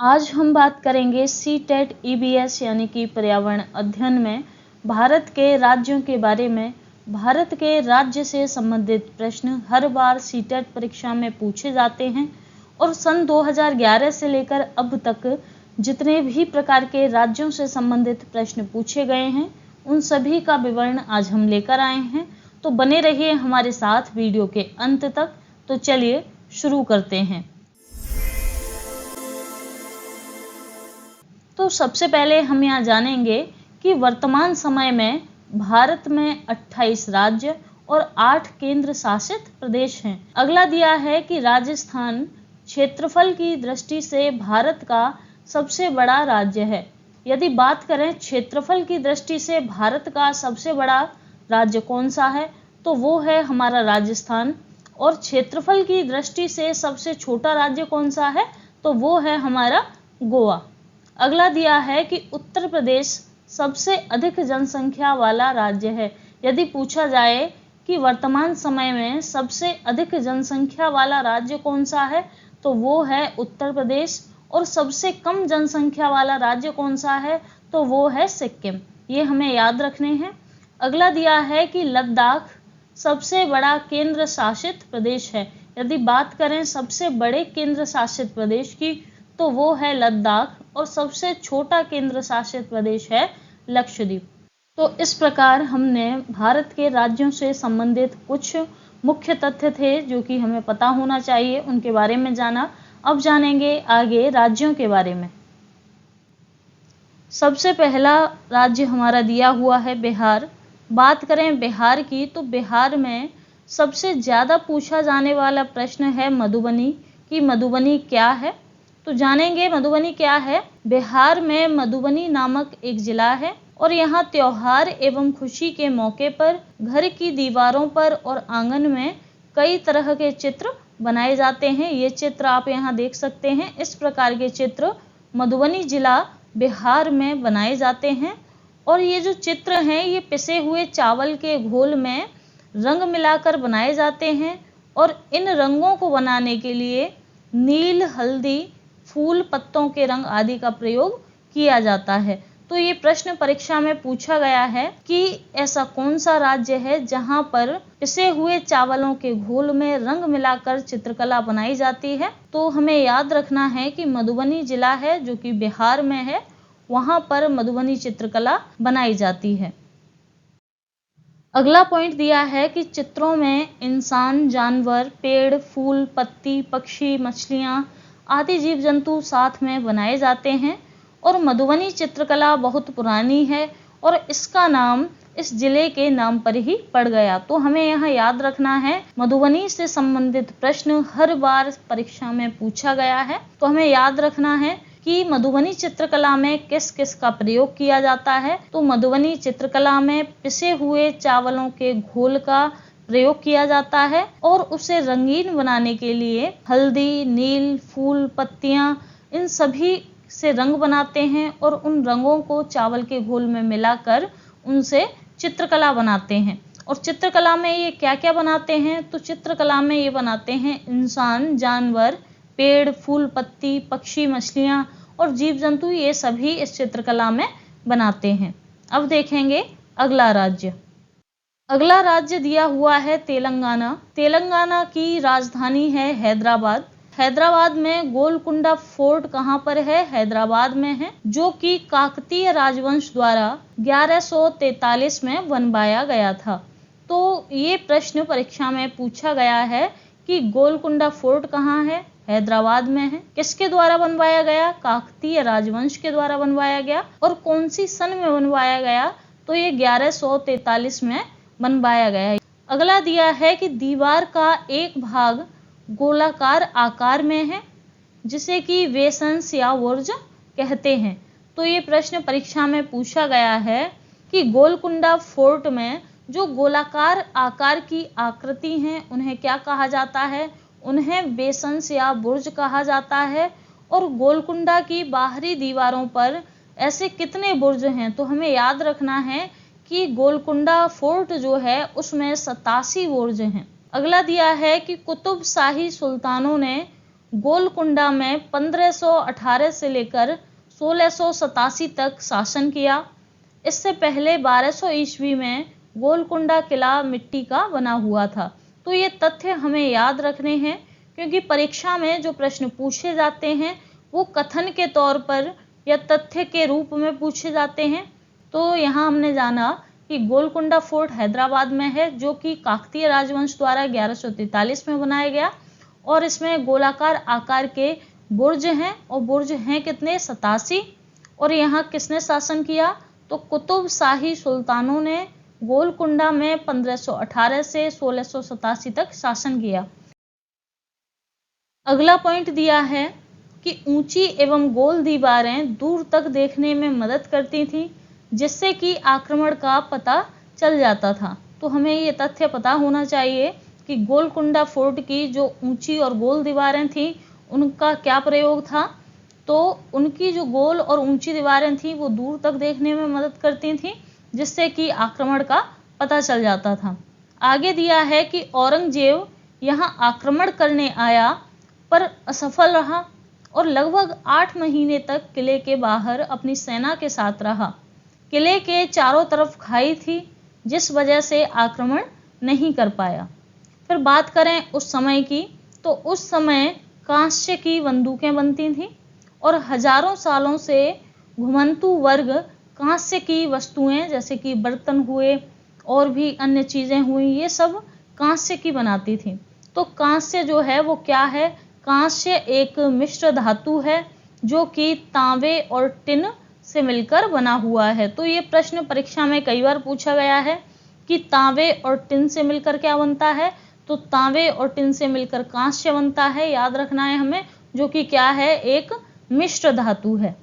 आज हम बात करेंगे सीटेट ईबीएस यानी कि पर्यावरण अध्ययन में भारत के राज्यों के बारे में। भारत के राज्य से संबंधित प्रश्न हर बार सीटेट परीक्षा में पूछे जाते हैं और सन 2011 से लेकर अब तक जितने भी प्रकार के राज्यों से संबंधित प्रश्न पूछे गए हैं उन सभी का विवरण आज हम लेकर आए हैं। तो बने रहिए हमारे साथ वीडियो के अंत तक। तो चलिए शुरू करते हैं। तो सबसे पहले हम यहाँ जानेंगे कि वर्तमान समय में भारत में 28 राज्य और 8 केंद्र शासित प्रदेश हैं। अगला दिया है कि राजस्थान क्षेत्रफल की दृष्टि से भारत का सबसे बड़ा राज्य है। यदि बात करें क्षेत्रफल की दृष्टि से भारत का सबसे बड़ा राज्य कौन सा है, तो वो है हमारा राजस्थान। और क्षेत्रफल की दृष्टि से सबसे छोटा राज्य कौन सा है, तो वो है हमारा गोवा। अगला दिया है कि उत्तर प्रदेश सबसे अधिक जनसंख्या वाला राज्य है। यदि पूछा जाए कि वर्तमान समय में सबसे अधिक जनसंख्या वाला राज्य कौन सा है, तो वो है उत्तर प्रदेश। और सबसे कम जनसंख्या वाला राज्य कौन सा है, तो वो है सिक्किम। ये हमें याद रखने हैं। अगला दिया है कि लद्दाख सबसे बड़ा केंद्र शासित प्रदेश है। यदि बात करें सबसे बड़े केंद्र शासित प्रदेश की, तो वो है लद्दाख। और सबसे छोटा केंद्र शासित प्रदेश है लक्षद्वीप। तो इस प्रकार हमने भारत के राज्यों से संबंधित कुछ मुख्य तथ्य थे जो कि हमें पता होना चाहिए, उनके बारे में जाना। अब जानेंगे आगे राज्यों के बारे में। सबसे पहला राज्य हमारा दिया हुआ है बिहार। बात करें बिहार की, तो बिहार में सबसे ज़्यादा पूछा जाने वाला प्रश्न है मधुबनी, कि मधुबनी क्या है। तो जानेंगे मधुबनी क्या है। बिहार में मधुबनी नामक एक जिला है और यहाँ त्योहार एवं खुशी के मौके पर घर की दीवारों पर और आंगन में कई तरह के चित्र बनाए जाते हैं। ये चित्र आप यहाँ देख सकते हैं। इस प्रकार के चित्र मधुबनी जिला बिहार में बनाए जाते हैं। और ये जो चित्र हैं ये पिसे हुए चावल के घोल में रंग मिलाकर बनाए जाते हैं। और इन रंगों को बनाने के लिए नील, हल्दी, फूल, पत्तों के रंग आदि का प्रयोग किया जाता है। तो ये प्रश्न परीक्षा में पूछा गया है कि ऐसा कौन सा राज्य है जहां पर पिसे हुए चावलों के घोल में रंग मिलाकर चित्रकला बनाई जाती है। तो हमें याद रखना है कि मधुबनी जिला है जो कि बिहार में है, वहां पर मधुबनी चित्रकला बनाई जाती है। अगला पॉइंट दिया है कि चित्रों में इंसान, जानवर, पेड़, फूल, पत्ती, पक्षी, मछलियां आदि जीव जंतु साथ में बनाए जाते हैं। और मधुबनी चित्रकला बहुत पुरानी है और इसका नाम इस जिले के नाम पर ही पड़ गया। तो हमें यहाँ याद रखना है, मधुबनी से संबंधित प्रश्न हर बार परीक्षा में पूछा गया है। तो हमें याद रखना है कि मधुबनी चित्रकला में किस किस का प्रयोग किया जाता है। तो मधुबनी चित्रकला में पिसे हुए चावलों के घोल का प्रयोग किया जाता है और उसे रंगीन बनाने के लिए हल्दी, नील, फूल, पत्तियां, इन सभी से रंग बनाते हैं और उन रंगों को चावल के घोल में मिलाकर उनसे चित्रकला बनाते हैं। और चित्रकला में ये क्या क्या बनाते हैं, तो चित्रकला में ये बनाते हैं इंसान, जानवर, पेड़, फूल, पत्ती, पक्षी, मछलियां और जीव जंतु, ये सभी इस चित्रकला में बनाते हैं। अब देखेंगे अगला राज्य। अगला राज्य दिया हुआ है तेलंगाना। तेलंगाना की राजधानी है हैदराबाद। हैदराबाद में गोलकुंडा फोर्ट कहाँ पर है, हैदराबाद में है, जो कि काकतीय राजवंश द्वारा 1143 में बनवाया गया था। तो ये प्रश्न परीक्षा में पूछा गया है कि गोलकुंडा फोर्ट कहाँ है, हैदराबाद में है। किसके द्वारा बनवाया गया, काकतीय राजवंश के द्वारा बनवाया गया। और कौन सी सन में बनवाया गया, तो ये 1143 में बनवाया गया। अगला दिया है कि दीवार का एक भाग गोलाकार आकार में है जिसे कि वेसंस या वर्ज कहते हैं। तो ये प्रश्न परीक्षा में पूछा गया है कि गोलकुंडा फोर्ट में जो गोलाकार आकार की आकृति हैं उन्हें क्या कहा जाता है, उन्हें बेसंस या बुर्ज कहा जाता है। और गोलकुंडा की बाहरी दीवारों पर ऐसे कितने बुर्ज हैं, तो हमें याद रखना है कि गोलकुंडा फोर्ट जो है उसमें 87 बुर्ज हैं। अगला दिया है कि कुतुब शाही सुल्तानों ने गोलकुंडा में 1518 से लेकर 1687 तक शासन किया। इससे पहले 1200 ईस्वी में गोलकुंडा किला मिट्टी का बना हुआ था। तो ये तथ्य हमें याद रखने हैं, क्योंकि परीक्षा में जो प्रश्न पूछे जाते हैं वो कथन के तौर पर या तथ्य के रूप में पूछे जाते हैं। तो यहाँ हमने जाना कि गोलकुंडा फोर्ट हैदराबाद में है, जो कि काकतीय राजवंश द्वारा 1143 में बनाया गया, और इसमें गोलाकार आकार के बुर्ज हैं, और बुर्ज हैं कितने? 87। और यहाँ किसने शासन किया? तो कुतुब शाही सुल्तानों ने गोलकुंडा में 1518 से 1687 तक शासन किया। अगला पॉइंट दिया है कि ऊंची एवं गोल दीवारें दूर तक देखने में मदद करती थीं, जिससे कि आक्रमण का पता चल जाता था। तो हमें ये तथ्य पता होना चाहिए कि गोलकुंडा फोर्ट की जो ऊंची और गोल दीवारें थीं उनका क्या प्रयोग था। तो उनकी जो गोल और ऊंची दीवारें थीं वो दूर तक देखने में मदद करती थीं, जिससे कि आक्रमण का पता चल जाता था। आगे दिया है कि औरंगजेब यहाँ आक्रमण करने आया पर असफल रहा और लगभग 8 महीने तक किले के बाहर अपनी सेना के साथ रहा। किले के चारों तरफ खाई थी, जिस वजह से आक्रमण नहीं कर पाया। फिर बात करें उस समय की, तो उस समय कांस्य की बंदूकें बनती थीं और हजारों सालों से घुमंतू वर्ग कांस्य की वस्तुएं जैसे कि बर्तन हुए और भी अन्य चीजें हुई, ये सब कांस्य की बनाती थी। तो कांस्य जो है वो क्या है? कांस्य एक मिश्र धातु है जो कि तांबे और टिन से मिलकर बना हुआ है। तो ये प्रश्न परीक्षा में कई बार पूछा गया है कि तांबे और टिन से मिलकर क्या बनता है? तो तांबे और टिन से मिलकर कांस्य बनता है, याद रखना है हमें, जो कि क्या है? एक मिश्र धातु है।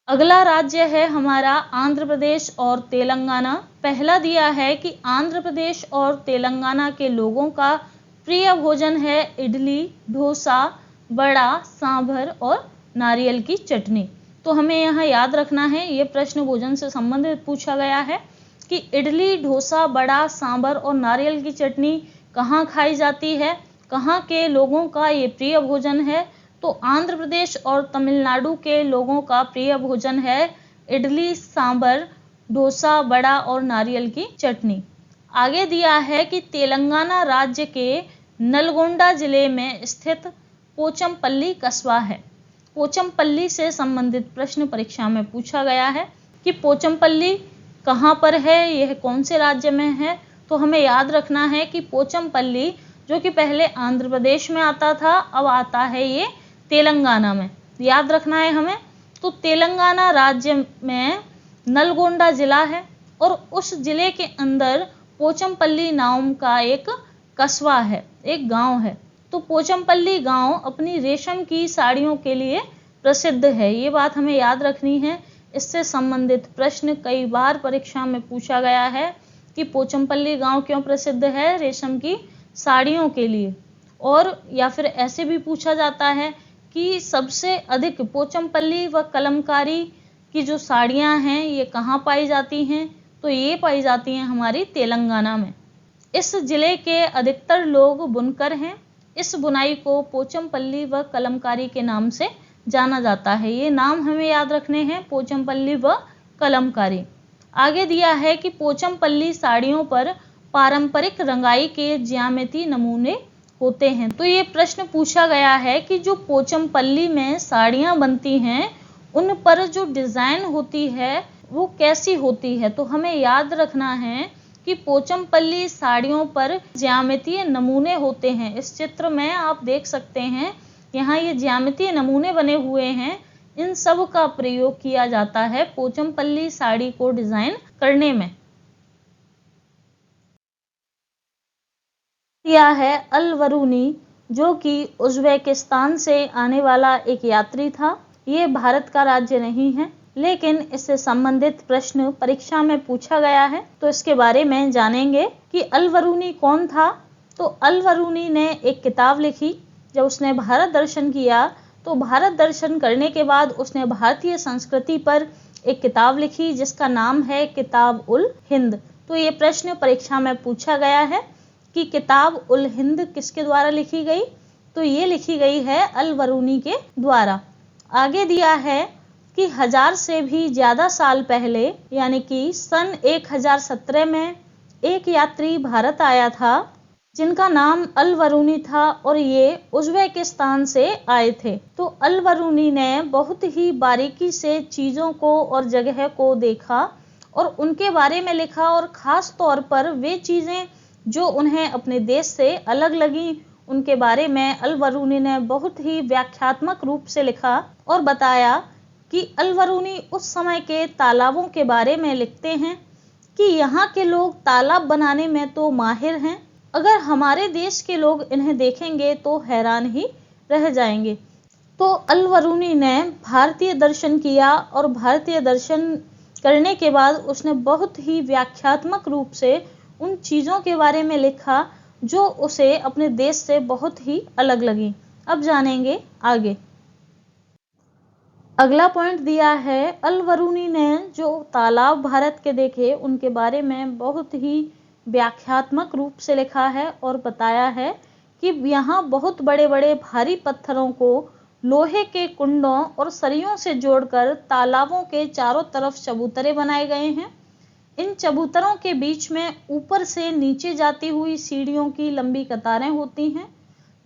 अगला राज्य है हमारा आंध्र प्रदेश और तेलंगाना। पहला दिया है कि आंध्र प्रदेश और तेलंगाना के लोगों का प्रिय भोजन है इडली, डोसा, बड़ा, सांभर और नारियल की चटनी। तो हमें यहाँ याद रखना है, ये प्रश्न भोजन से संबंधित पूछा गया है कि इडली, डोसा, बड़ा, सांभर और नारियल की चटनी कहाँ खाई जाती है, कहाँ के लोगों का ये प्रिय भोजन है। तो आंध्र प्रदेश और तमिलनाडु के लोगों का प्रिय भोजन है इडली, सांभर, डोसा, बड़ा और नारियल की चटनी। आगे दिया है कि तेलंगाना राज्य के नलगोंडा जिले में स्थित पोचमपल्ली कस्बा है। पोचमपल्ली से संबंधित प्रश्न परीक्षा में पूछा गया है कि पोचमपल्ली कहाँ पर है, यह कौन से राज्य में है। तो हमें याद रखना है कि पोचमपल्ली जो कि पहले आंध्र प्रदेश में आता था, अब आता है ये तेलंगाना में, याद रखना है हमें। तो तेलंगाना राज्य में नलगोंडा जिला है और उस जिले के अंदर पोचमपल्ली नाम का एक कस्बा है, एक गांव है। तो पोचमपल्ली गांव अपनी रेशम की साड़ियों के लिए प्रसिद्ध है, ये बात हमें याद रखनी है। इससे संबंधित प्रश्न कई बार परीक्षा में पूछा गया है कि पोचमपल्ली गांव क्यों प्रसिद्ध है? रेशम की साड़ियों के लिए। और या फिर ऐसे भी पूछा जाता है कि सबसे अधिक पोचमपल्ली व कलमकारी की जो साड़ियां हैं ये कहाँ पाई जाती हैं? तो ये पाई जाती हैं हमारी तेलंगाना में। इस जिले के अधिकतर लोग बुनकर हैं। इस बुनाई को पोचमपल्ली व कलमकारी के नाम से जाना जाता है। ये नाम हमें याद रखने हैं, पोचमपल्ली व कलमकारी। आगे दिया है कि पोचमपल्ली साड़ियों पर पारंपरिक रंगाई के ज्यामितीय नमूने होते हैं। तो ये प्रश्न पूछा गया है कि जो पोचमपल्ली में साड़ियां बनती हैं उन पर जो डिजाइन होती है वो कैसी होती है। तो हमें याद रखना है कि पोचमपल्ली साड़ियों पर ज्यामितीय नमूने होते हैं। इस चित्र में आप देख सकते हैं, यहाँ ये ज्यामितीय नमूने बने हुए हैं, इन सब का प्रयोग किया जाता है पोचमपल्ली साड़ी को डिजाइन करने में। यह है अल-बरूनी, जो कि उज़्बेकिस्तान से आने वाला एक यात्री था। ये भारत का राज्य नहीं है, लेकिन इससे संबंधित प्रश्न परीक्षा में पूछा गया है, तो इसके बारे में जानेंगे कि अल-बरूनी कौन था। तो अल-बरूनी ने एक किताब लिखी। जब उसने भारत दर्शन किया तो भारत दर्शन करने के बाद उसने भारतीय संस्कृति पर एक किताब लिखी जिसका नाम है किताब उल हिंद। तो ये प्रश्न परीक्षा में पूछा गया है कि किताब उल हिंद किसके द्वारा लिखी गई? तो ये लिखी गई है अल बरूनी के द्वारा। आगे दिया है कि 1000 से भी ज़्यादा साल पहले यानी कि सन 1017 में एक यात्री भारत आया था जिनका नाम अल बरूनी था और ये उज़्बेकिस्तान से आए थे। तो अल बरूनी ने बहुत ही बारीकी से चीज़ों को और जगह को देखा और उनके बारे में लिखा, और ख़ास तौर पर वे चीज़ें जो उन्हें अपने देश से अलग लगी उनके बारे में अल बरूनी ने बहुत ही व्याख्यात्मक रूप से लिखा और बताया कि अल बरूनी उस समय के तालाबों के बारे में लिखते हैं कि यहाँ के लोग तालाब बनाने में तो माहिर हैं, अगर हमारे देश के लोग इन्हें देखेंगे तो हैरान ही रह जाएंगे। तो अल बरूनी ने भारतीय दर्शन किया और भारतीय दर्शन करने के बाद उसने बहुत ही व्याख्यात्मक रूप से उन चीज़ों के बारे में लिखा जो उसे अपने देश से बहुत ही अलग लगी। अब जानेंगे आगे। अगला पॉइंट दिया है, अल बरूनी ने जो तालाब भारत के देखे उनके बारे में बहुत ही व्याख्यात्मक रूप से लिखा है और बताया है कि यहाँ बहुत बड़े बड़े भारी पत्थरों को लोहे के कुंडों और सरियों से जोड़कर तालाबों के चारों तरफ चबूतरे बनाए गए हैं। इन चबूतरों के बीच में ऊपर से नीचे जाती हुई सीढ़ियों की लंबी कतारें होती हैं।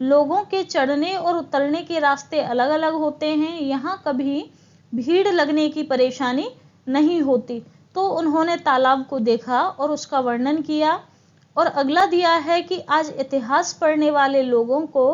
लोगों के चढ़ने और उतरने के रास्ते अलग अलग होते हैं। यहाँ कभी भीड़ लगने की परेशानी नहीं होती। तो उन्होंने तालाब को देखा और उसका वर्णन किया। और अगला दिया है कि आज इतिहास पढ़ने वाले लोगों को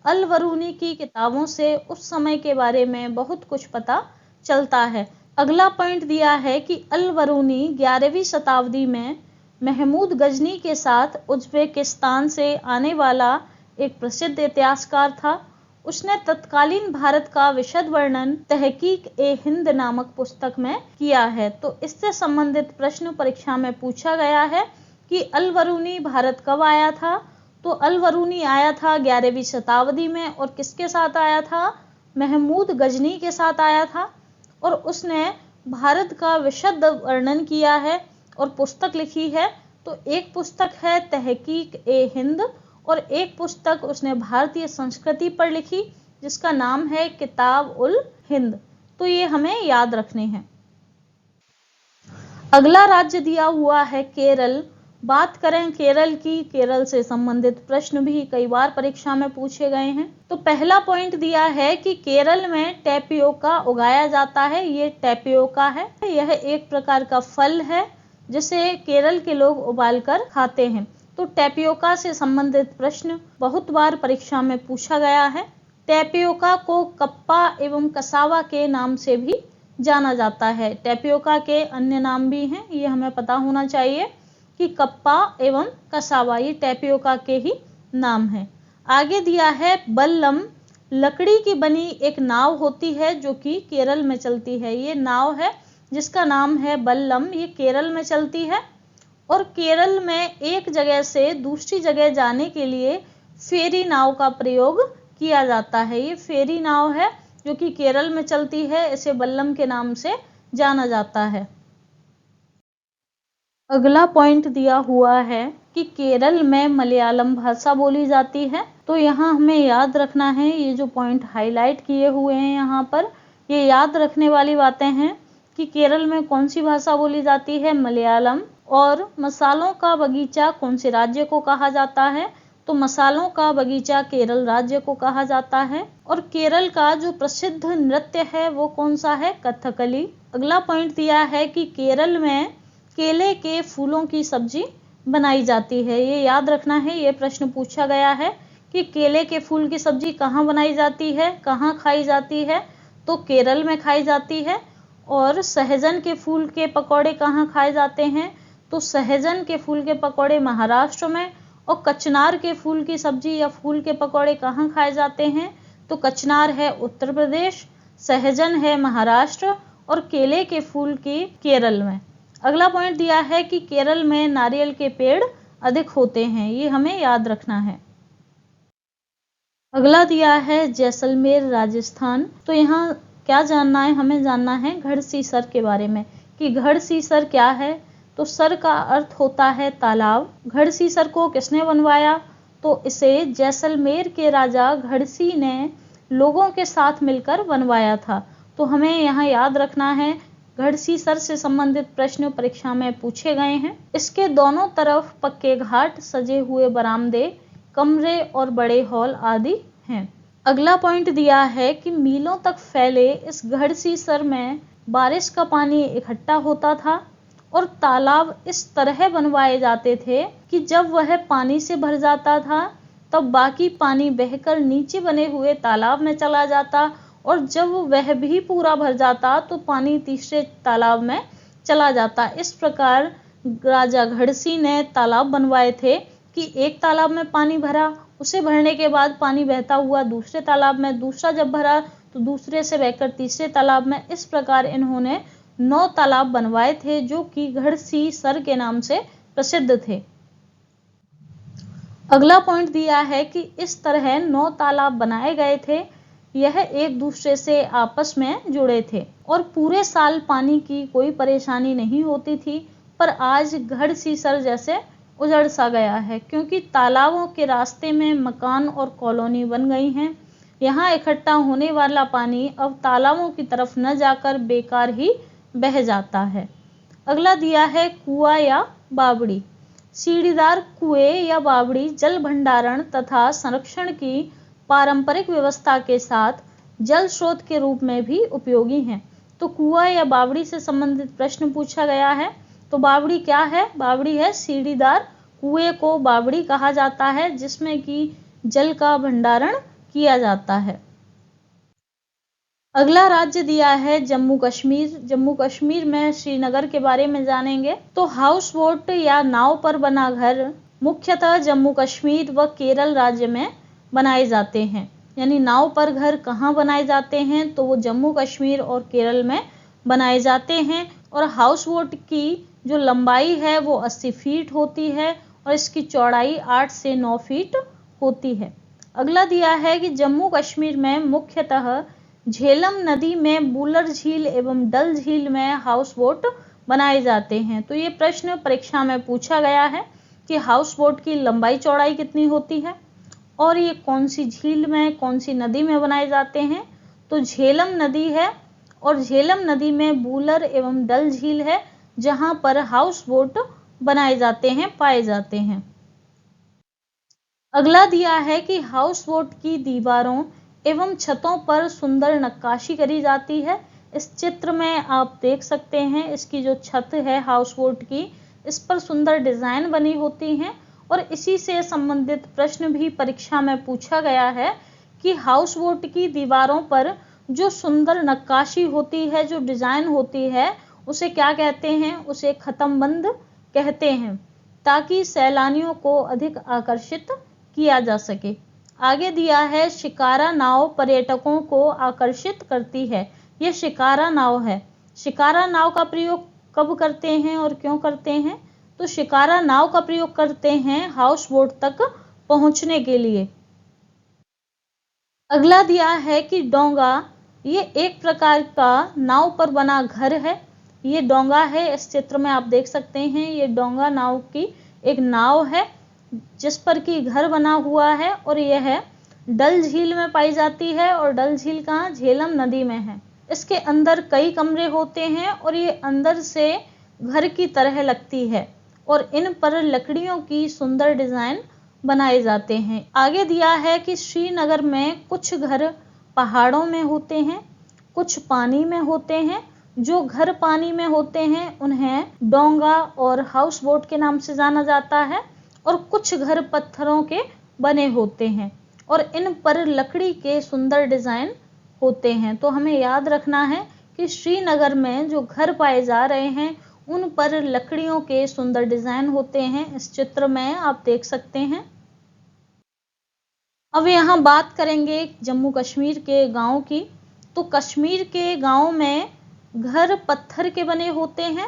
अल बरूनी की किताबों से उस समय के बारे में बहुत कुछ पता चलता है। अगला पॉइंट दिया है कि अल बरूनी 11वीं शताब्दी में महमूद गजनी के साथ उज़्बेकिस्तान से आने वाला एक प्रसिद्ध इतिहासकार था। उसने तत्कालीन भारत का विशद वर्णन तहकीक-ए-हिंद नामक पुस्तक में किया है। तो इससे संबंधित प्रश्न परीक्षा में पूछा गया है कि अल बरूनी भारत कब आया था। तो अल बरूनी आया था 11वीं शताब्दी में और किसके साथ आया था? महमूद गजनी के साथ आया था और उसने भारत का विशद वर्णन किया है और पुस्तक लिखी है। तो एक पुस्तक है तहकीक-ए-हिंद और एक पुस्तक उसने भारतीय संस्कृति पर लिखी जिसका नाम है किताब-उल-हिंद। तो ये हमें याद रखने हैं। अगला राज्य दिया हुआ है केरल। बात करें केरल की, केरल से संबंधित प्रश्न भी कई बार परीक्षा में पूछे गए हैं। तो पहला पॉइंट दिया है कि केरल में टैपियोका उगाया जाता है। ये टैपियोका है, यह एक प्रकार का फल है जिसे केरल के लोग उबालकर खाते हैं। तो टैपियोका से संबंधित प्रश्न बहुत बार परीक्षा में पूछा गया है। टैपियोका को कप्पा एवं कसावा के नाम से भी जाना जाता है। टैपियोका के अन्य नाम भी हैं, ये हमें पता होना चाहिए कि कप्पा एवं कसावा ये टैपियोका के ही नाम हैं। आगे दिया है बल्लम, लकड़ी की बनी एक नाव होती है जो कि केरल में चलती है। ये नाव है जिसका नाम है बल्लम, ये केरल में चलती है और केरल में एक जगह से दूसरी जगह जाने के लिए फेरी नाव का प्रयोग किया जाता है। ये फेरी नाव है जो कि केरल में चलती है, इसे बल्लम के नाम से जाना जाता है। अगला पॉइंट दिया हुआ है कि केरल में मलयालम भाषा बोली जाती है। तो यहाँ हमें याद रखना है, ये जो पॉइंट हाईलाइट किए हुए हैं यहाँ पर, ये याद रखने वाली बातें हैं कि केरल में कौन सी भाषा बोली जाती है, मलयालम। और मसालों का बगीचा कौन से राज्य को कहा जाता है? तो मसालों का बगीचा केरल राज्य को कहा जाता है। और केरल का जो प्रसिद्ध नृत्य है वो कौन सा है? कथकली। अगला पॉइंट दिया है कि केरल में केले के फूलों की सब्जी बनाई जाती है। ये याद रखना है, ये प्रश्न पूछा गया है कि केले के फूल की सब्जी कहाँ बनाई जाती है, कहाँ खाई जाती है? तो केरल में खाई जाती है। और सहजन के फूल के पकौड़े कहाँ खाए जाते हैं? तो सहजन के फूल के पकौड़े महाराष्ट्र में। और कचनार के फूल की सब्जी या फूल के पकौड़े कहाँ खाए जाते हैं? तो कचनार है उत्तर प्रदेश, सहजन है महाराष्ट्र और केले के फूल की केरल में। अगला पॉइंट दिया है कि केरल में नारियल के पेड़ अधिक होते हैं, ये हमें याद रखना है। अगला दिया है जैसलमेर राजस्थान। तो यहाँ क्या जानना है? हमें जानना है घड़सीसर के बारे में कि घड़सीसर क्या है। तो सर का अर्थ होता है तालाब। घड़सीसर को किसने बनवाया? तो इसे जैसलमेर के राजा घड़सी ने लोगों के साथ मिलकर बनवाया था। तो हमें यहाँ याद रखना है, घड़सीसर से संबंधित प्रश्न परीक्षा में पूछे गए हैं। इसके दोनों तरफ पक्के घाट, सजे हुए बरामदे, कमरे और बड़े हॉल आदि हैं। अगला पॉइंट दिया है कि मीलों तक फैले इस घड़सीसर में बारिश का पानी इकट्ठा होता था और तालाब इस तरह बनवाए जाते थे कि जब वह पानी से भर जाता था तब बाकी पानी बहकर नीचे बने हुए तालाब में चला जाता, और जब वह भी पूरा भर जाता तो पानी तीसरे तालाब में चला जाता। इस प्रकार राजा घड़सी ने तालाब बनवाए थे कि एक तालाब में पानी भरा, उसे भरने के बाद पानी बहता हुआ दूसरे तालाब में, दूसरा जब भरा तो दूसरे से बहकर तीसरे तालाब में। इस प्रकार इन्होंने 9 तालाब बनवाए थे जो कि घड़सीसर के नाम से प्रसिद्ध थे। अगला पॉइंट दिया है कि इस तरह 9 तालाब बनाए गए थे, यह एक दूसरे से आपस में जुड़े थे और पूरे साल पानी की कोई परेशानी नहीं होती थी। पर आज घड़सीसर जैसे उजड़ सा गया है क्योंकि तालाबों के रास्ते में मकान और कॉलोनी बन गई हैं। यहाँ इकट्ठा होने वाला पानी अब तालाबों की तरफ न जाकर बेकार ही बह जाता है। अगला दिया है कुआं या बावड़ी। सीढ़ीदार कुएं या बावड़ी जल भंडारण तथा संरक्षण की पारंपरिक व्यवस्था के साथ जल स्रोत के रूप में भी उपयोगी हैं। तो कुआं या बावड़ी से संबंधित प्रश्न पूछा गया है। तो बावड़ी क्या है? बावड़ी है सीढ़ीदार कुएं को बावड़ी कहा जाता है जिसमें कि जल का भंडारण किया जाता है। अगला राज्य दिया है जम्मू कश्मीर। जम्मू कश्मीर में श्रीनगर के बारे में जानेंगे। तो हाउस बोट या नाव पर बना घर मुख्यतः जम्मू कश्मीर व केरल राज्य में बनाए जाते हैं। यानी नाव पर घर कहाँ बनाए जाते हैं? तो वो जम्मू कश्मीर और केरल में बनाए जाते हैं। और हाउस बोट की जो लंबाई है वो 80 फीट होती है और इसकी चौड़ाई 8 से 9 फीट होती है। अगला दिया है कि जम्मू कश्मीर में मुख्यतः झेलम नदी में बूलर झील एवं डल झील में हाउस बोट बनाए जाते हैं। तो ये प्रश्न परीक्षा में पूछा गया है कि हाउस बोट की लंबाई चौड़ाई कितनी होती है और ये कौन सी झील में, कौन सी नदी में बनाए जाते हैं? तो झेलम नदी है और झेलम नदी में बूलर एवं डल झील है जहां पर हाउस बोट बनाए जाते हैं, पाए जाते हैं। अगला दिया है कि हाउस बोट की दीवारों एवं छतों पर सुंदर नक्काशी करी जाती है। इस चित्र में आप देख सकते हैं इसकी जो छत है हाउस बोट की, इस पर सुंदर डिजाइन बनी होती हैं और इसी से संबंधित प्रश्न भी परीक्षा में पूछा गया है कि हाउस बोट की दीवारों पर जो सुंदर नक्काशी होती है, जो डिजाइन होती है, उसे क्या कहते हैं? उसे खत्मबंद कहते हैं ताकि सैलानियों को अधिक आकर्षित किया जा सके। आगे दिया है शिकारा नाव पर्यटकों को आकर्षित करती है। यह शिकारा नाव है। शिकारा नाव का प्रयोग कब करते हैं और क्यों करते हैं? तो शिकारा नाव का प्रयोग करते हैं हाउस बोट तक पहुंचने के लिए। अगला दिया है कि डोंगा, ये एक प्रकार का नाव पर बना घर है। ये डोंगा है, इस चित्र में आप देख सकते हैं ये डोंगा नाव की एक नाव है जिस पर कि घर बना हुआ है और यह डल झील में पाई जाती है और डल झील कहाँ? झेलम नदी में है। इसके अंदर कई कमरे होते हैं और ये अंदर से घर की तरह लगती है और इन पर लकड़ियों की सुंदर डिजाइन बनाए जाते हैं। आगे दिया है कि श्रीनगर में कुछ घर पहाड़ों में होते हैं, कुछ पानी में होते हैं। जो घर पानी में होते हैं उन्हें डोंगा और हाउस बोट के नाम से जाना जाता है और कुछ घर पत्थरों के बने होते हैं और इन पर लकड़ी के सुंदर डिजाइन होते हैं। तो हमें याद रखना है कि श्रीनगर में जो घर पाए जा रहे हैं उन पर लकड़ियों के सुंदर डिजाइन होते हैं। इस चित्र में आप देख सकते हैं। अब यहाँ बात करेंगे जम्मू कश्मीर के गांव की। तो कश्मीर के गांव में घर पत्थर के बने होते हैं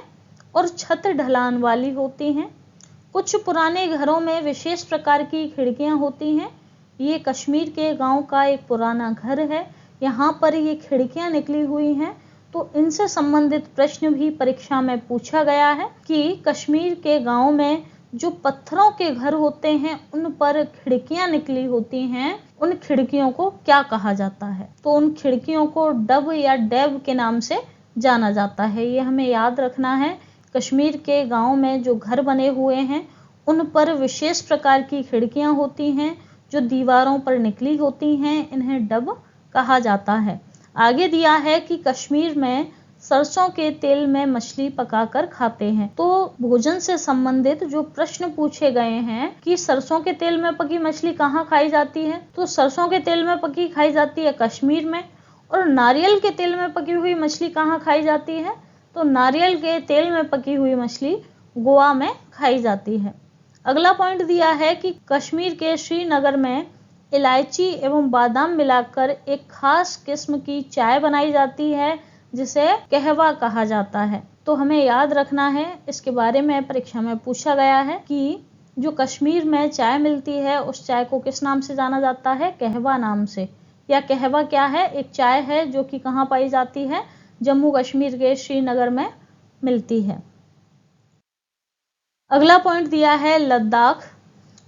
और छत ढलान वाली होती हैं। कुछ पुराने घरों में विशेष प्रकार की खिड़कियां होती हैं। ये कश्मीर के गांव का एक पुराना घर है, यहाँ पर ये खिड़कियां निकली हुई हैं। तो इनसे संबंधित प्रश्न भी परीक्षा में पूछा गया है कि कश्मीर के गांव में जो पत्थरों के घर होते हैं उन पर खिड़कियां निकली होती हैं, उन खिड़कियों को क्या कहा जाता है? तो उन खिड़कियों को डब या डेब के नाम से जाना जाता है। ये हमें याद रखना है। कश्मीर के गांव में जो घर बने हुए हैं उन पर विशेष प्रकार की खिड़कियां होती हैं जो दीवारों पर निकली होती हैं, इन्हें डब कहा जाता है। आगे दिया है कि कश्मीर में सरसों के तेल में मछली पकाकर खाते हैं। तो भोजन से संबंधित जो प्रश्न पूछे गए हैं कि सरसों के तेल में पकी मछली कहाँ खाई जाती है, तो सरसों के तेल में पकी खाई जाती है कश्मीर में। और नारियल के तेल में पकी हुई मछली कहाँ खाई जाती है, तो नारियल के तेल में पकी हुई मछली गोवा में खाई जाती है। अगला पॉइंट दिया है कि कश्मीर के श्रीनगर में इलायची एवं बादाम मिलाकर एक खास किस्म की चाय बनाई जाती है जिसे कहवा कहा जाता है। तो हमें याद रखना है, इसके बारे में परीक्षा में पूछा गया है कि जो कश्मीर में चाय मिलती है उस चाय को किस नाम से जाना जाता है? कहवा नाम से। या कहवा क्या है? एक चाय है जो कि कहाँ पाई जाती है? जम्मू कश्मीर के श्रीनगर में मिलती है। अगला पॉइंट दिया है लद्दाख।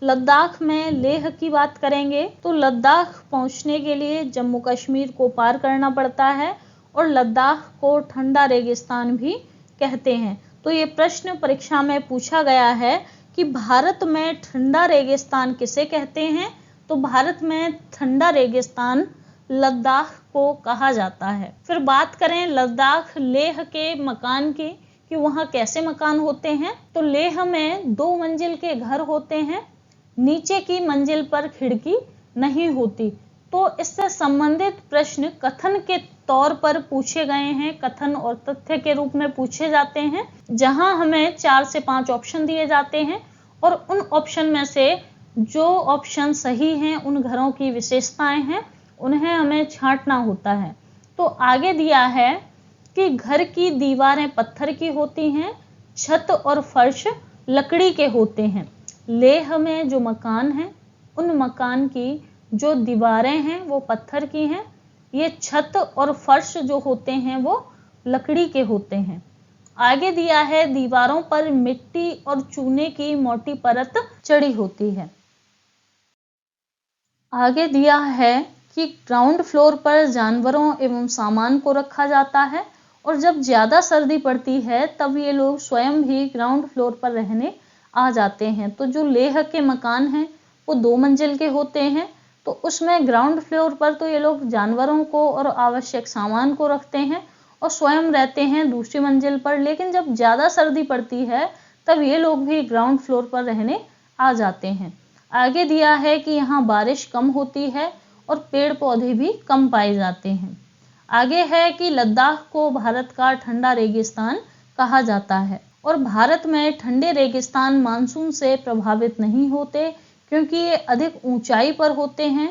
लद्दाख में लेह की बात करेंगे तो लद्दाख पहुंचने के लिए जम्मू कश्मीर को पार करना पड़ता है और लद्दाख को ठंडा रेगिस्तान भी कहते हैं। तो ये प्रश्न परीक्षा में पूछा गया है कि भारत में ठंडा रेगिस्तान किसे कहते हैं? तो भारत में ठंडा रेगिस्तान लद्दाख को कहा जाता है। फिर बात करें लद्दाख लेह के मकान की कि वहाँ कैसे मकान होते हैं, तो लेह में 2 मंजिल के घर होते हैं, नीचे की मंजिल पर खिड़की नहीं होती। तो इससे संबंधित प्रश्न कथन के तौर पर पूछे गए हैं, कथन और तथ्य के रूप में पूछे जाते हैं, जहां हमें 4 से 5 ऑप्शन दिए जाते हैं और उन ऑप्शन में से जो ऑप्शन सही हैं, उन घरों की विशेषताएं हैं, उन्हें हमें छांटना होता है। तो आगे दिया है कि घर की दीवारें पत्थर की होती हैं, छत और फर्श लकड़ी के होते हैं। लेह में जो मकान हैं उन मकान की जो दीवारें हैं वो पत्थर की हैं, ये छत और फर्श जो होते हैं वो लकड़ी के होते हैं। आगे दिया है दीवारों पर मिट्टी और चूने की मोटी परत चढ़ी होती है। आगे दिया है कि ग्राउंड फ्लोर पर जानवरों एवं सामान को रखा जाता है और जब ज़्यादा सर्दी पड़ती है तब ये लोग स्वयं भी ग्राउंड फ्लोर पर रहने आ जाते हैं। तो जो लेह के मकान हैं वो 2 मंजिल के होते हैं, तो उसमें ग्राउंड फ्लोर पर तो ये लोग जानवरों को और आवश्यक सामान को रखते हैं और स्वयं रहते हैं दूसरी मंजिल पर। लेकिन जब ज़्यादा सर्दी पड़ती है तब ये लोग भी ग्राउंड फ्लोर पर रहने आ जाते हैं। आगे दिया है कि यहाँ बारिश कम होती है और पेड़ पौधे भी कम पाए जाते हैं। आगे है कि लद्दाख को भारत का ठंडा रेगिस्तान कहा जाता है और भारत में ठंडे रेगिस्तान मानसून से प्रभावित नहीं होते क्योंकि ये अधिक ऊंचाई पर होते हैं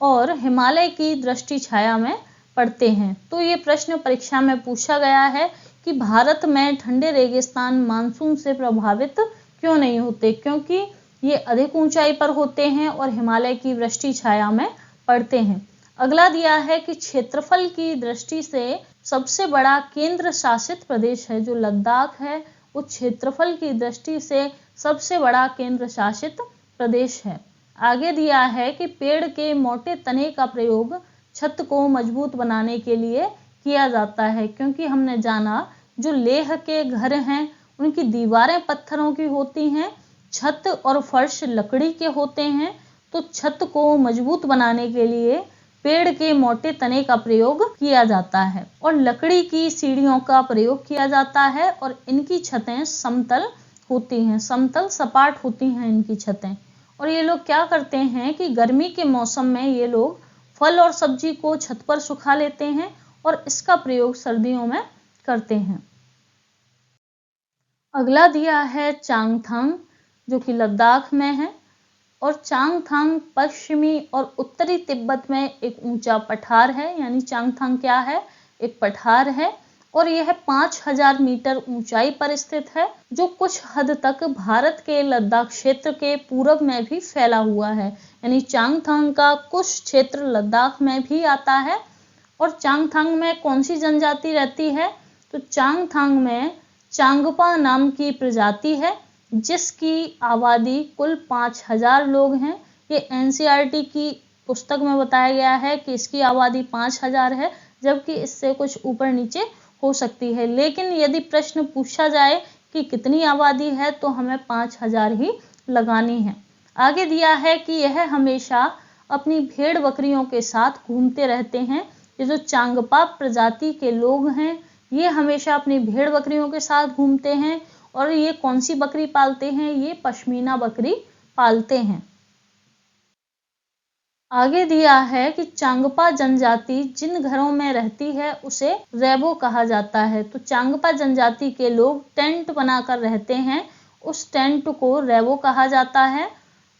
और हिमालय की दृष्टि छाया में पड़ते हैं। तो ये प्रश्न परीक्षा में पूछा गया है कि भारत में ठंडे रेगिस्तान मानसून से प्रभावित क्यों नहीं होते? क्योंकि ये अधिक ऊंचाई पर होते हैं और हिमालय की वृष्टि छाया में पड़ते हैं। अगला दिया है कि क्षेत्रफल की दृष्टि से सबसे बड़ा केंद्र शासित प्रदेश है जो लद्दाख है, वो क्षेत्रफल की दृष्टि से सबसे बड़ा केंद्र शासित प्रदेश है। आगे दिया है कि पेड़ के मोटे तने का प्रयोग छत को मजबूत बनाने के लिए किया जाता है, क्योंकि हमने जाना जो लेह के घर हैं उनकी दीवारें पत्थरों की होती हैं, छत और फर्श लकड़ी के होते हैं। तो छत को मजबूत बनाने के लिए पेड़ के मोटे तने का प्रयोग किया जाता है और लकड़ी की सीढ़ियों का प्रयोग किया जाता है और इनकी छतें समतल होती हैं, समतल सपाट होती हैं इनकी छतें। और ये लोग क्या करते हैं कि गर्मी के मौसम में ये लोग फल और सब्जी को छत पर सुखा लेते हैं और इसका प्रयोग सर्दियों में करते हैं। अगला दिया है चांगथांग जो कि लद्दाख में है और चांगथांग पश्चिमी और उत्तरी तिब्बत में एक ऊंचा पठार है। यानी चांगथांग क्या है? एक पठार है और यह 5000 मीटर ऊंचाई पर स्थित है जो कुछ हद तक भारत के लद्दाख क्षेत्र के पूरब में भी फैला हुआ है। यानी चांगथांग का कुछ क्षेत्र लद्दाख में भी आता है। और चांगथांग में कौन सी जनजाति रहती है? तो चांगथांग में चांगपा नाम की प्रजाति है जिसकी आबादी कुल 5000 लोग हैं। ये एनसीईआरटी की पुस्तक में बताया गया है कि इसकी आबादी 5000 है, जबकि इससे कुछ ऊपर नीचे हो सकती है। लेकिन यदि प्रश्न पूछा जाए कि कितनी आबादी है तो हमें 5000 ही लगानी है। आगे दिया है कि यह हमेशा अपनी भेड़ बकरियों के साथ घूमते रहते हैं। ये जो चांगपा प्रजाति के लोग हैं, ये हमेशा अपनी भेड़ बकरियों के साथ घूमते हैं। और ये कौन सी बकरी पालते हैं? ये पश्मीना बकरी पालते हैं। आगे दिया है कि चांगपा जनजाति जिन घरों में रहती है उसे रेबो कहा जाता है। तो चांगपा जनजाति के लोग टेंट बनाकर रहते हैं, उस टेंट को रेबो कहा जाता है।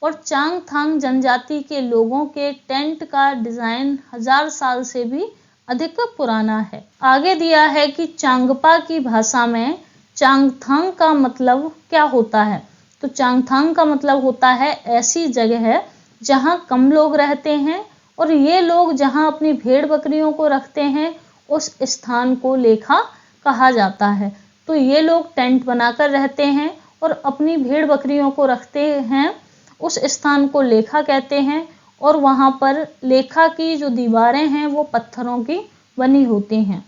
और चांगथांग जनजाति के लोगों के टेंट का डिजाइन 1000 साल से भी अधिक पुराना है। आगे दिया है कि चांगपा की भाषा में चांगथांग का मतलब क्या होता है। तो चांगथांग का मतलब होता है ऐसी जगह जहां कम लोग रहते हैं, और ये लोग जहां अपनी भेड़ बकरियों को रखते हैं उस स्थान को लेखा कहा जाता है। तो ये लोग टेंट बनाकर रहते हैं और अपनी भेड़ बकरियों को रखते हैं, उस स्थान को लेखा कहते हैं। और वहां पर लेखा की जो दीवारें हैं वो पत्थरों की बनी होती हैं।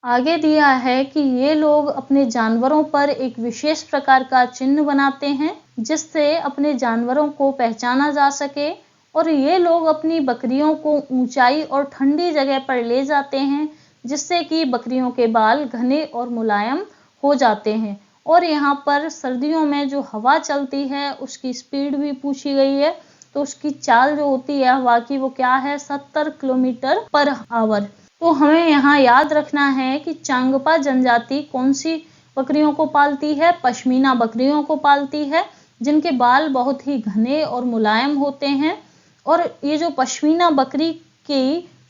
आगे दिया है कि ये लोग अपने जानवरों पर एक विशेष प्रकार का चिन्ह बनाते हैं जिससे अपने जानवरों को पहचाना जा सके। और ये लोग अपनी बकरियों को ऊंचाई और ठंडी जगह पर ले जाते हैं जिससे कि बकरियों के बाल घने और मुलायम हो जाते हैं। और यहाँ पर सर्दियों में जो हवा चलती है उसकी स्पीड भी पूछी गई है। तो उसकी चाल जो होती है हवा की वो क्या है? 70 किलोमीटर पर आवर। तो हमें यहाँ याद रखना है कि चांगपा जनजाति कौन सी बकरियों को पालती है? पश्मीना बकरियों को पालती है, जिनके बाल बहुत ही घने और मुलायम होते हैं। और ये जो पश्मीना बकरी के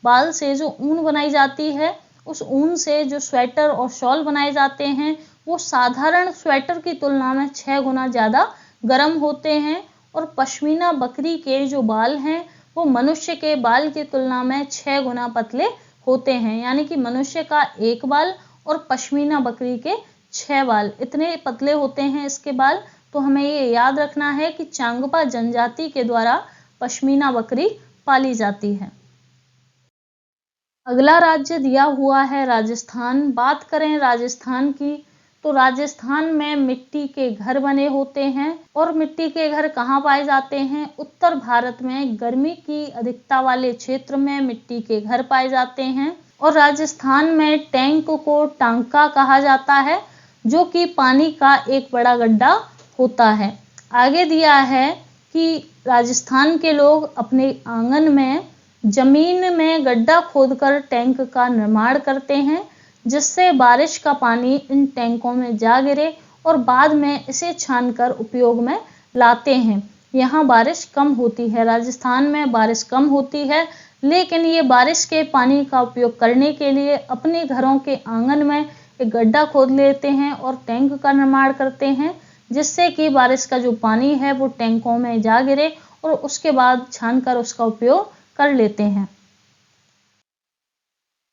बाल से जो ऊन बनाई जाती है, उस ऊन से जो स्वेटर और शॉल बनाए जाते हैं वो साधारण स्वेटर की तुलना में 6 गुना ज़्यादा गर्म होते हैं। और पश्मीना बकरी के जो बाल हैं वो मनुष्य के बाल की तुलना में 6 गुना पतले होते हैं। यानी कि मनुष्य का 1 बाल और पश्मीना बकरी के 6 बाल, इतने पतले होते हैं इसके बाल। तो हमें ये याद रखना है कि चांगपा जनजाति के द्वारा पश्मीना बकरी पाली जाती है। अगला राज्य दिया हुआ है राजस्थान। बात करें राजस्थान की तो राजस्थान में मिट्टी के घर बने होते हैं। और मिट्टी के घर कहाँ पाए जाते हैं? उत्तर भारत में गर्मी की अधिकता वाले क्षेत्र में मिट्टी के घर पाए जाते हैं। और राजस्थान में टैंक को टांका कहा जाता है जो कि पानी का एक बड़ा गड्ढा होता है। आगे दिया है कि राजस्थान के लोग अपने आंगन में जमीन में गड्ढा खोदकर टैंक का निर्माण करते हैं जिससे बारिश का पानी इन टैंकों में जा गिरे और बाद में इसे छानकर उपयोग में लाते हैं। यहाँ बारिश कम होती है, राजस्थान में बारिश कम होती है, लेकिन ये बारिश के पानी का उपयोग करने के लिए अपने घरों के आंगन में एक गड्ढा खोद लेते हैं और टैंक का निर्माण करते हैं जिससे कि बारिश का जो पानी है वो टैंकों में जा गिरे और उसके बाद छानकर उसका उपयोग कर लेते हैं।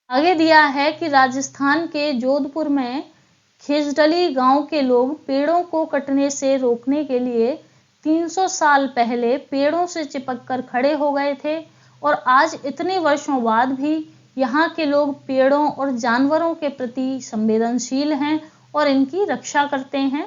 आगे दिया है कि राजस्थान के जोधपुर में खेजडली गांव के लोग पेड़ों को कटने से रोकने के लिए 300 साल पहले पेड़ों से चिपककर खड़े हो गए थे। और आज इतने वर्षों बाद भी यहाँ के लोग पेड़ों और जानवरों के प्रति संवेदनशील हैं और इनकी रक्षा करते हैं।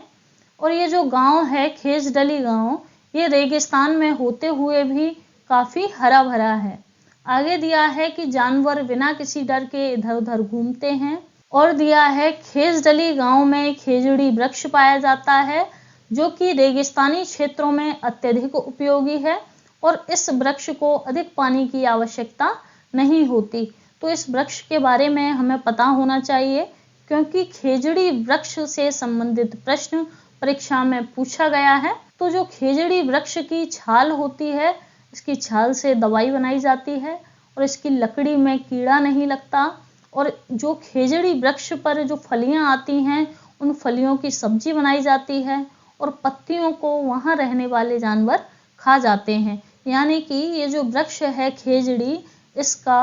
और ये जो गांव है खेजडली गांव, ये रेगिस्तान में होते हुए भी काफी हरा भरा है। आगे दिया है कि जानवर बिना किसी डर के इधर उधर घूमते हैं। और दिया है खेजडली गांव में खेजड़ी वृक्ष पाया जाता है जो कि रेगिस्तानी क्षेत्रों में अत्यधिक उपयोगी है और इस वृक्ष को अधिक पानी की आवश्यकता नहीं होती। तो इस वृक्ष के बारे में हमें पता होना चाहिए क्योंकि खेजड़ी वृक्ष से संबंधित प्रश्न परीक्षा में पूछा गया है। तो जो खेजड़ी वृक्ष की छाल होती है, इसकी छाल से दवाई बनाई जाती है और इसकी लकड़ी में कीड़ा नहीं लगता। और जो खेजड़ी वृक्ष पर जो फलियां आती हैं उन फलियों की सब्जी बनाई जाती है और पत्तियों को वहां रहने वाले जानवर खा जाते हैं। यानी कि ये जो वृक्ष है खेजड़ी, इसका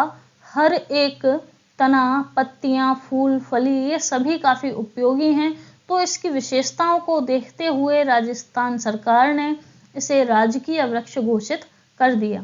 हर एक तना, पत्तियां, फूल, फली ये सभी काफी उपयोगी हैं। तो इसकी विशेषताओं को देखते हुए राजस्थान सरकार ने इसे राजकीय वृक्ष घोषित कर दिया।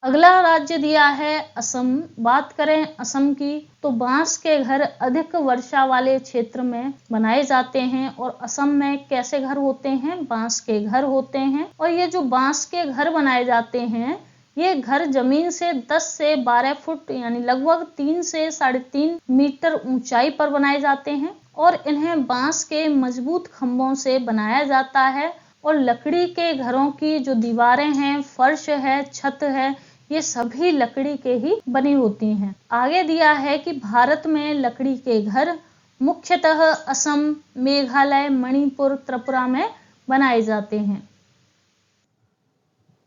अगला राज्य दिया है असम। बात करें असम की तो बांस के घर अधिक वर्षा वाले क्षेत्र में बनाए जाते हैं। और असम में कैसे घर होते हैं? बांस के घर होते हैं। और ये जो बांस के घर बनाए जाते हैं, ये घर जमीन से 10 से 12 फुट यानी लगभग 3 से 3.5 मीटर ऊंचाई पर बनाए जाते हैं। और इन्हें बांस के मजबूत खंभों से बनाया जाता है। और लकड़ी के घरों की जो दीवारें हैं, फर्श है, छत है, ये सभी लकड़ी के ही बनी होती हैं। आगे दिया है कि भारत में लकड़ी के घर मुख्यतः असम, मेघालय, मणिपुर, त्रिपुरा में बनाए जाते हैं।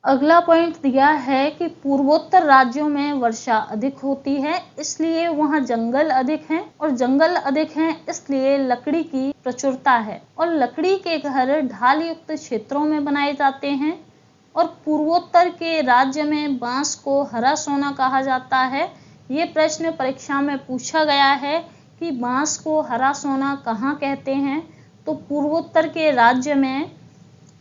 अगला पॉइंट दिया है कि पूर्वोत्तर राज्यों में वर्षा अधिक होती है, इसलिए वहां जंगल अधिक हैं। और जंगल अधिक हैं इसलिए लकड़ी की प्रचुरता है। और लकड़ी के घर ढाल युक्त क्षेत्रों में बनाए जाते हैं। और पूर्वोत्तर के राज्य में बांस को हरा सोना कहा जाता है। ये प्रश्न परीक्षा में पूछा गया है कि बांस को हरा सोना कहाँ कहते हैं? तो पूर्वोत्तर के राज्य में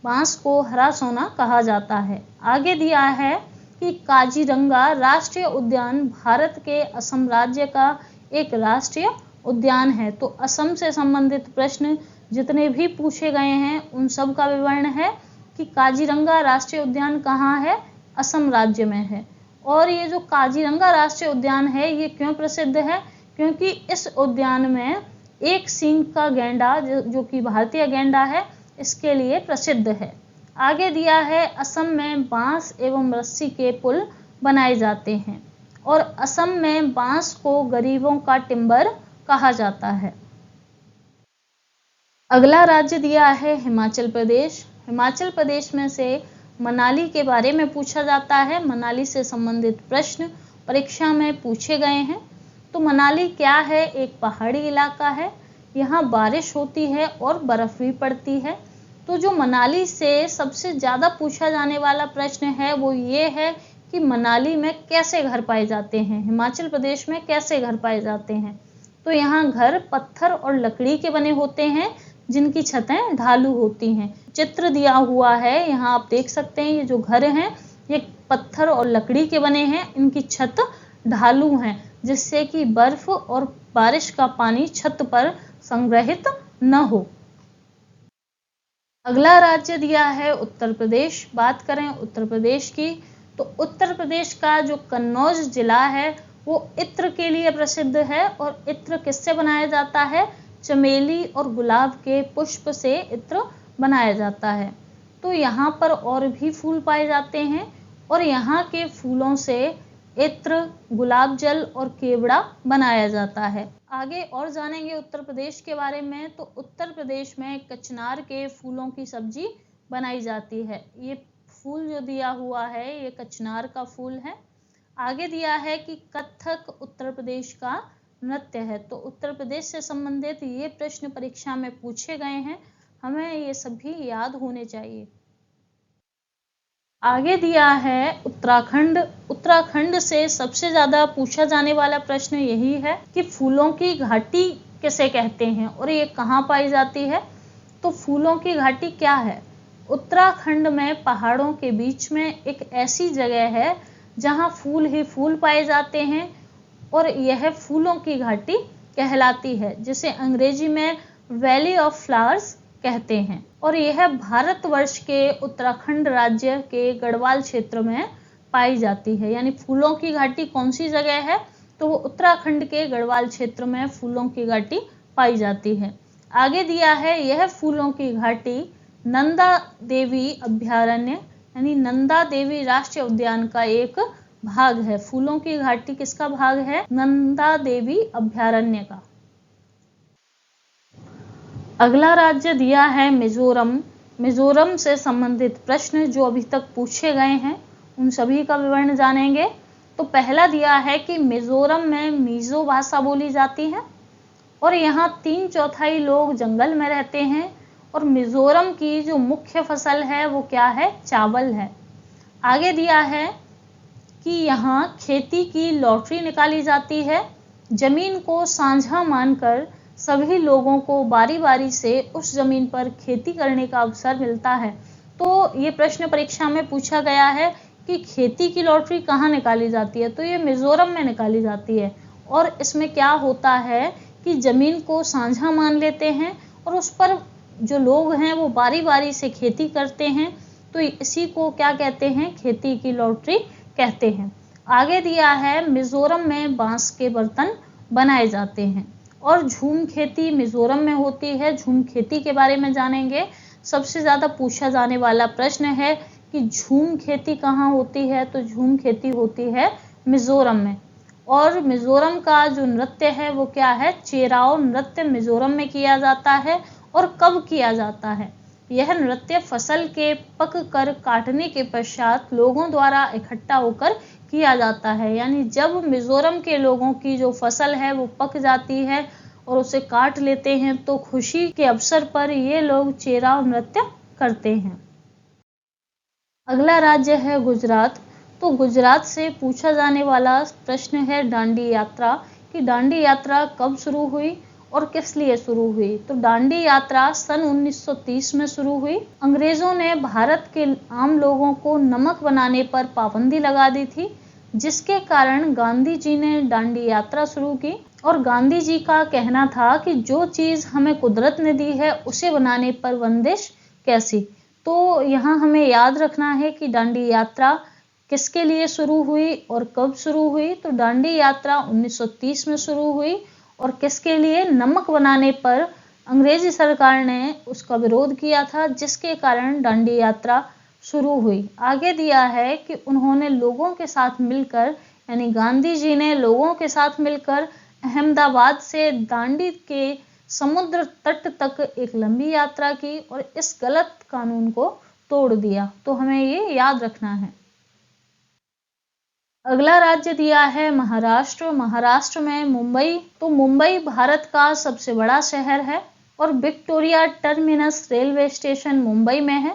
बांस को हरा सोना कहा जाता है। आगे दिया है कि काजीरंगा राष्ट्रीय उद्यान भारत के असम राज्य का एक राष्ट्रीय उद्यान है। तो असम से संबंधित प्रश्न जितने भी पूछे गए हैं उन सब का विवरण है कि काजीरंगा राष्ट्रीय उद्यान कहाँ है? असम राज्य में है। और ये जो काजीरंगा राष्ट्रीय उद्यान है ये क्यों प्रसिद्ध है? क्योंकि इस उद्यान में एक सींग का गैंडा जो कि भारतीय गैंडा है, इसके लिए प्रसिद्ध है। आगे दिया है असम में बांस एवं रस्सी के पुल बनाए जाते हैं। और असम में बांस को गरीबों का टिम्बर कहा जाता है। अगला राज्य दिया है हिमाचल प्रदेश। हिमाचल प्रदेश में से मनाली के बारे में पूछा जाता है। मनाली से संबंधित प्रश्न परीक्षा में पूछे गए हैं। तो मनाली क्या है? एक पहाड़ी इलाका है। यहाँ बारिश होती है और बर्फ भी पड़ती है। तो जो मनाली से सबसे ज़्यादा पूछा जाने वाला प्रश्न है वो ये है कि मनाली में कैसे घर पाए जाते हैं? हिमाचल प्रदेश में कैसे घर पाए जाते हैं? तो यहाँ घर पत्थर और लकड़ी के बने होते हैं जिनकी छतें ढालू होती हैं। चित्र दिया हुआ है, यहाँ आप देख सकते हैं ये जो घर हैं ये पत्थर और लकड़ी के बने हैं। इनकी छत ढालू हैं जिससे कि बर्फ और बारिश का पानी छत पर संग्रहित न हो। अगला राज्य दिया है उत्तर प्रदेश। बात करें उत्तर प्रदेश की तो उत्तर प्रदेश का जो कन्नौज जिला है वो इत्र के लिए प्रसिद्ध है। और इत्र किससे बनाया जाता है? चमेली और गुलाब के पुष्प से इत्र बनाया जाता है। तो यहाँ पर और भी फूल पाए जाते हैं और यहाँ के फूलों से इत्र, गुलाब जल और केवड़ा बनाया जाता है। आगे और जानेंगे उत्तर प्रदेश के बारे में। तो उत्तर प्रदेश में कचनार के फूलों की सब्जी बनाई जाती है। ये फूल जो दिया हुआ है ये कचनार का फूल है। आगे दिया है कि कथक उत्तर प्रदेश का नृत्य है। तो उत्तर प्रदेश से संबंधित ये प्रश्न परीक्षा में पूछे गए हैं, हमें ये सभी याद होने चाहिए। आगे दिया है उत्तराखंड। उत्तराखंड से सबसे ज्यादा पूछा जाने वाला प्रश्न यही है कि फूलों की घाटी किसे कहते हैं और ये कहाँ पाई जाती है? तो फूलों की घाटी क्या है? उत्तराखंड में पहाड़ों के बीच में एक ऐसी जगह है जहाँ फूल ही फूल पाए जाते हैं और यह फूलों की घाटी कहलाती है, जिसे अंग्रेजी में वैली ऑफ फ्लावर्स कहते हैं। और यह भारतवर्ष के उत्तराखंड राज्य के गढ़वाल क्षेत्र में पाई जाती है। यानी फूलों की घाटी कौन सी जगह है? तो वो उत्तराखंड के गढ़वाल क्षेत्र में फूलों की घाटी पाई जाती है। आगे दिया है यह फूलों की घाटी नंदा देवी अभयारण्य यानी नंदा देवी राष्ट्रीय उद्यान का एक भाग है। फूलों की घाटी किसका भाग है? नंदा देवी अभयारण्य का। अगला राज्य दिया है मिजोरम। मिजोरम से संबंधित प्रश्न जो अभी तक पूछे गए हैं उन सभी का विवरण जानेंगे। तो पहला दिया है कि मिजोरम में मिजो भाषा बोली जाती है और यहाँ 3/4 लोग जंगल में रहते हैं। और मिजोरम की जो मुख्य फसल है वो क्या है? चावल है। आगे दिया है कि यहाँ खेती की लॉटरी निकाली जाती है। जमीन को साझा मानकर सभी लोगों को बारी बारी से उस जमीन पर खेती करने का अवसर मिलता है। तो ये प्रश्न परीक्षा में पूछा गया है कि खेती की लॉटरी कहाँ निकाली जाती है, तो ये मिजोरम में निकाली जाती है। और इसमें क्या होता है कि जमीन को साझा मान लेते हैं और उस पर जो लोग हैं वो बारी बारी से खेती करते हैं, तो इसी को क्या कहते हैं, खेती की लॉटरी कहते हैं। आगे दिया है मिजोरम में बांस के बर्तन बनाए जाते हैं और झूम खेती मिजोरम में होती है। झूम खेती के बारे में जानेंगे। सबसे ज़्यादा पूछा जाने वाला प्रश्न है कि झूम खेती कहाँ होती है, तो झूम खेती होती है मिजोरम में। और मिजोरम का जो नृत्य है वो क्या है, चेराओ नृत्य मिजोरम में किया जाता है। और कब किया जाता है, यह नृत्य फसल के पक कर काटने के पश्चात लोगों द्वारा इकट्ठा होकर किया जाता है। यानी जब मिजोरम के लोगों की जो फसल है वो पक जाती है और उसे काट लेते हैं, तो खुशी के अवसर पर ये लोग चेराव नृत्य करते हैं। अगला राज्य है गुजरात। तो गुजरात से पूछा जाने वाला प्रश्न है दांडी यात्रा, कि दांडी यात्रा कब शुरू हुई और किस लिए शुरू हुई। तो दांडी यात्रा सन 1930 में शुरू हुई। अंग्रेजों ने भारत के आम लोगों को नमक बनाने पर पाबंदी लगा दी थी, जिसके कारण गांधी जी ने दांडी यात्रा शुरू की। और गांधी जी का कहना था कि जो चीज़ हमें कुदरत ने दी है उसे बनाने पर बंदिश कैसी। तो यहाँ हमें याद रखना है कि दांडी यात्रा किसके लिए शुरू हुई और कब शुरू हुई। तो दांडी यात्रा 1930 में शुरू हुई और किसके लिए, नमक बनाने पर अंग्रेजी सरकार ने उसका विरोध किया था, जिसके कारण दांडी यात्रा शुरू हुई। आगे दिया है कि उन्होंने लोगों के साथ मिलकर, यानी गांधी जी ने लोगों के साथ मिलकर अहमदाबाद से दांडी के समुद्र तट तक एक लंबी यात्रा की और इस गलत कानून को तोड़ दिया। तो हमें ये याद रखना है। अगला राज्य दिया है महाराष्ट्र। महाराष्ट्र में मुंबई। तो मुंबई भारत का सबसे बड़ा शहर है और Victoria terminus railway station Mumbai में है,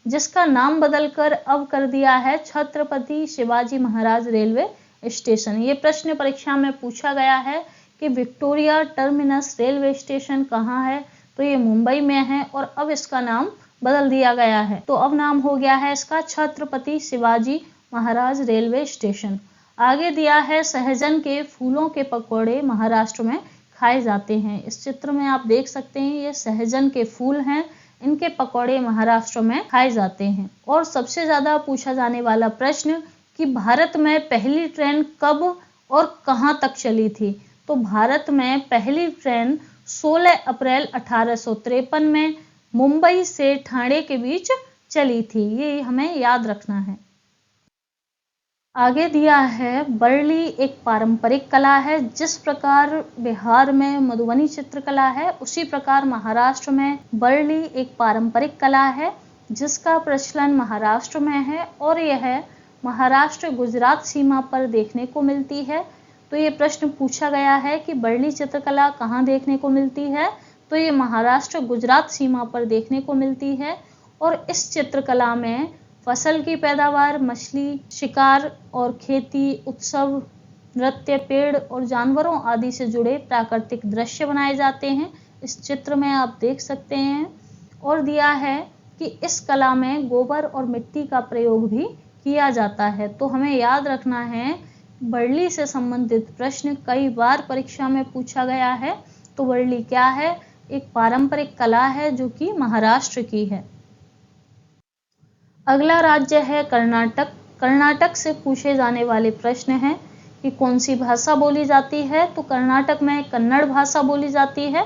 जिसका नाम बदलकर अब कर दिया है छत्रपति शिवाजी महाराज रेलवे स्टेशन। ये प्रश्न परीक्षा में पूछा गया है कि विक्टोरिया टर्मिनस रेलवे स्टेशन कहाँ है, तो ये मुंबई में है और अब इसका नाम बदल दिया गया है। तो अब नाम हो गया है इसका छत्रपति शिवाजी महाराज रेलवे स्टेशन। आगे दिया है सहजन के फूलों के पकौड़े महाराष्ट्र में खाए जाते हैं। इस चित्र में आप देख सकते हैं ये सहजन के फूल हैं, इनके पकौड़े महाराष्ट्र में खाए जाते हैं। और सबसे ज्यादा पूछा जाने वाला प्रश्न कि भारत में पहली ट्रेन कब और कहां तक चली थी। तो भारत में पहली ट्रेन 16 अप्रैल 1853 में मुंबई से ठाणे के बीच चली थी। ये हमें याद रखना है। आगे दिया है बरली एक पारंपरिक कला है। जिस प्रकार बिहार में मधुबनी चित्रकला है, उसी प्रकार महाराष्ट्र में बरली एक पारंपरिक कला है, जिसका प्रचलन महाराष्ट्र में है और यह महाराष्ट्र गुजरात सीमा पर देखने को मिलती है। तो ये प्रश्न पूछा गया है कि बरली चित्रकला कहाँ देखने को मिलती है, तो ये महाराष्ट्र गुजरात सीमा पर देखने को मिलती है। और इस चित्रकला में फसल की पैदावार, मछली शिकार और खेती, उत्सव, नृत्य, पेड़ और जानवरों आदि से जुड़े प्राकृतिक दृश्य बनाए जाते हैं। इस चित्र में आप देख सकते हैं। और दिया है कि इस कला में गोबर और मिट्टी का प्रयोग भी किया जाता है। तो हमें याद रखना है, बरली से संबंधित प्रश्न कई बार परीक्षा में पूछा गया है। तो बरली क्या है, एक पारंपरिक कला है जो कि महाराष्ट्र की है। अगला राज्य है कर्नाटक। कर्नाटक से पूछे जाने वाले प्रश्न हैं कि कौन सी भाषा बोली जाती है। तो कर्नाटक में कन्नड़ भाषा बोली जाती है।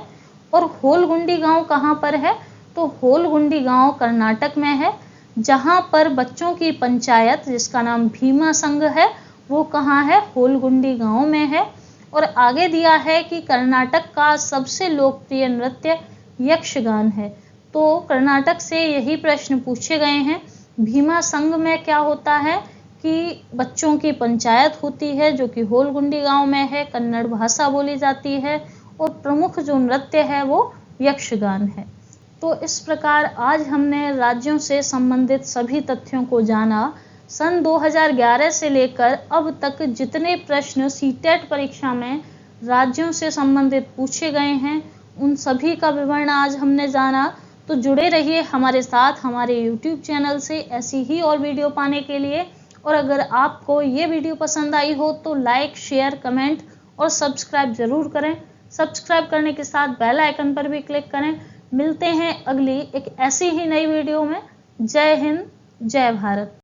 और होलगुंडी गांव कहाँ पर है, तो होलगुंडी गांव कर्नाटक में है, जहां पर बच्चों की पंचायत जिसका नाम भीमा संघ है वो कहाँ है, होलगुंडी गांव में है। और आगे दिया है कि कर्नाटक का सबसे लोकप्रिय नृत्य यक्षगान है। तो कर्नाटक से यही प्रश्न पूछे गए हैं। भीमा संघ में क्या होता है कि बच्चों की पंचायत होती है जो कि होलगुंडी गांव में है, कन्नड़ भाषा बोली जाती है और प्रमुख जो नृत्य है वो यक्षगान है। तो इस प्रकार आज हमने राज्यों से संबंधित सभी तथ्यों को जाना। सन 2011 से लेकर अब तक जितने प्रश्न सीटेट परीक्षा में राज्यों से संबंधित पूछे गए हैं उन सभी का विवरण आज हमने जाना। तो जुड़े रहिए हमारे साथ हमारे YouTube चैनल से ऐसी ही और वीडियो पाने के लिए। और अगर आपको ये वीडियो पसंद आई हो तो लाइक, शेयर, कमेंट और सब्सक्राइब जरूर करें। सब्सक्राइब करने के साथ बेल आइकन पर भी क्लिक करें। मिलते हैं अगली एक ऐसी ही नई वीडियो में। जय हिंद, जय भारत।